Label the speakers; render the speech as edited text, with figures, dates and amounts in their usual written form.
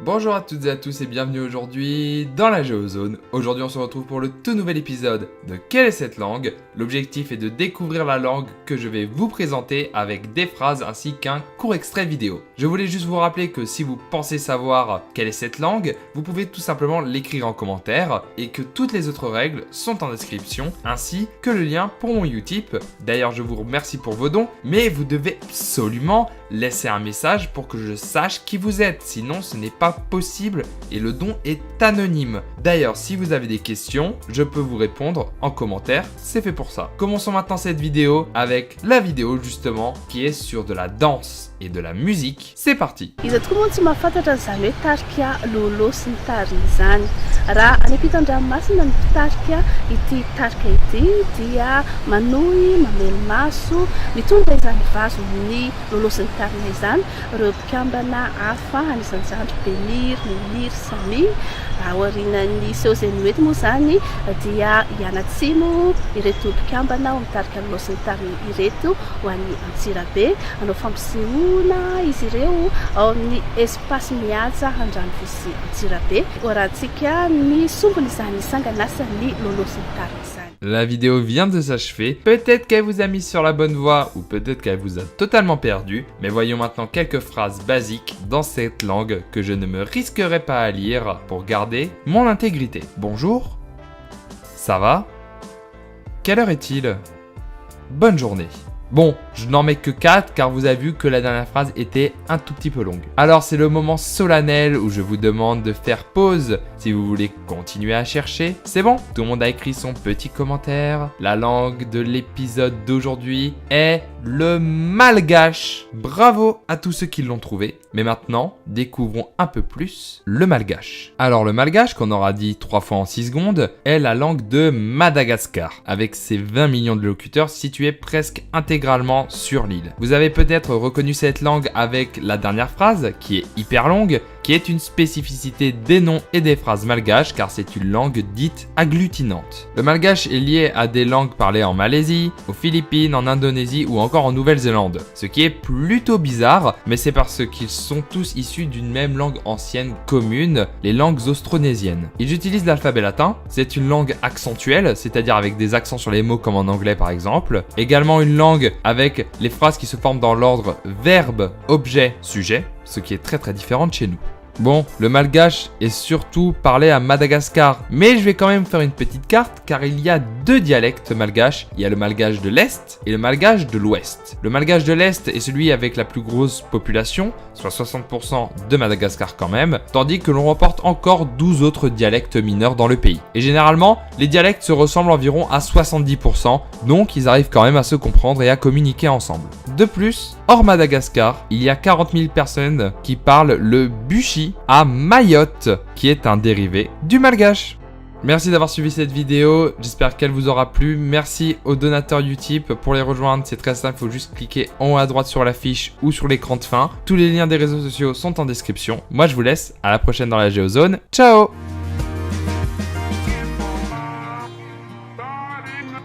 Speaker 1: Bonjour à toutes et à tous et bienvenue aujourd'hui dans la Géozone. Aujourd'hui on se retrouve pour le tout nouvel épisode de Quelle est cette langue? L'objectif est de découvrir la langue que je vais vous présenter avec des phrases ainsi qu'un court extrait vidéo. Je voulais juste vous rappeler que si vous pensez savoir quelle est cette langue, vous pouvez tout simplement l'écrire en commentaire et que toutes les autres règles sont en description ainsi que le lien pour mon Utip. D'ailleurs je vous remercie pour vos dons, mais vous devez absolument laisser un message pour que je sache qui vous êtes, sinon ce n'est pas possible et le don est anonyme. D'ailleurs, si vous avez des questions, je peux vous répondre en commentaire, c'est fait pour ça. Commençons maintenant cette vidéo avec la vidéo justement qui est sur de la danse et de la musique. C'est parti.
Speaker 2: Izy tokoa moa tsy mahafantatra an'izany hoe tarika lolo sy ny tariny izany. Raha any ampitan-dranomasina ny mpitarika ity tarika ity dia manohy, mamely maso, mitondra izany vazon'ny lolo sy ny tarina izany ireo mpikambana hafa anisan'izany Benir, Menir, Samy. Aorianan'ny sehozen'ny moa zany dia hianatsimo ireto mpikambana ao mitarika lolo sy ny tariny ireto ho an'ny Antsirabe hanao fampisehoana izy ireo ao amin'ny espace mihaja an-dranovisy Antsirabe. Horantsika ny sombony izany sangan'asan'ny lolo sy ny tariny izany.
Speaker 1: La vidéo vient de s'achever, peut-être qu'elle vous a mis sur la bonne voie ou peut-être qu'elle vous a totalement perdu, mais voyons maintenant quelques phrases basiques dans cette langue que je ne me risquerai pas à lire pour garder mon intégrité. Bonjour, ça va? Quelle heure est-il? Bonne journée. Bon, je n'en mets que 4 car vous avez vu que la dernière phrase était un tout petit peu longue. Alors c'est le moment solennel où je vous demande de faire pause si vous voulez continuer à chercher. C'est bon? Tout le monde a écrit son petit commentaire. La langue de l'épisode d'aujourd'hui est le malgache. Bravo à tous ceux qui l'ont trouvé. Mais maintenant, découvrons un peu plus le malgache. Alors le malgache, qu'on aura dit 3 fois en 6 secondes, est la langue de Madagascar, avec ses 20 millions de locuteurs situés presque intégralement sur l'île. Vous avez peut-être reconnu cette langue avec la dernière phrase, qui est hyper longue, qui est une spécificité des noms et des phrases malgaches car c'est une langue dite agglutinante. Le malgache est lié à des langues parlées en Malaisie, aux Philippines, en Indonésie ou encore en Nouvelle-Zélande. Ce qui est plutôt bizarre, mais c'est parce qu'ils sont tous issus d'une même langue ancienne commune, les langues austronésiennes. Ils utilisent l'alphabet latin, c'est une langue accentuelle, c'est-à-dire avec des accents sur les mots comme en anglais par exemple. Également une langue avec les phrases qui se forment dans l'ordre verbe, objet, sujet, ce qui est très différent de chez nous. Bon, le malgache est surtout parlé à Madagascar, mais je vais quand même faire une petite carte car il y a 2 dialectes malgaches. Il y a le malgache de l'Est et le malgache de l'Ouest. Le malgache de l'Est est celui avec la plus grosse population, soit 60% de Madagascar quand même, tandis que l'on reporte encore 12 autres dialectes mineurs dans le pays. Et généralement, les dialectes se ressemblent environ à 70%, donc ils arrivent quand même à se comprendre et à communiquer ensemble. De plus, hors Madagascar, il y a 40 000 personnes qui parlent le bushi à Mayotte, qui est un dérivé du malgache. Merci d'avoir suivi cette vidéo, j'espère qu'elle vous aura plu. Merci aux donateurs Utip. Pour les rejoindre, c'est très simple, il faut juste cliquer en haut à droite sur la fiche ou sur l'écran de fin. Tous les liens des réseaux sociaux sont en description. Moi je vous laisse, à la prochaine dans la Géozone. Ciao!
Speaker 3: Starting up,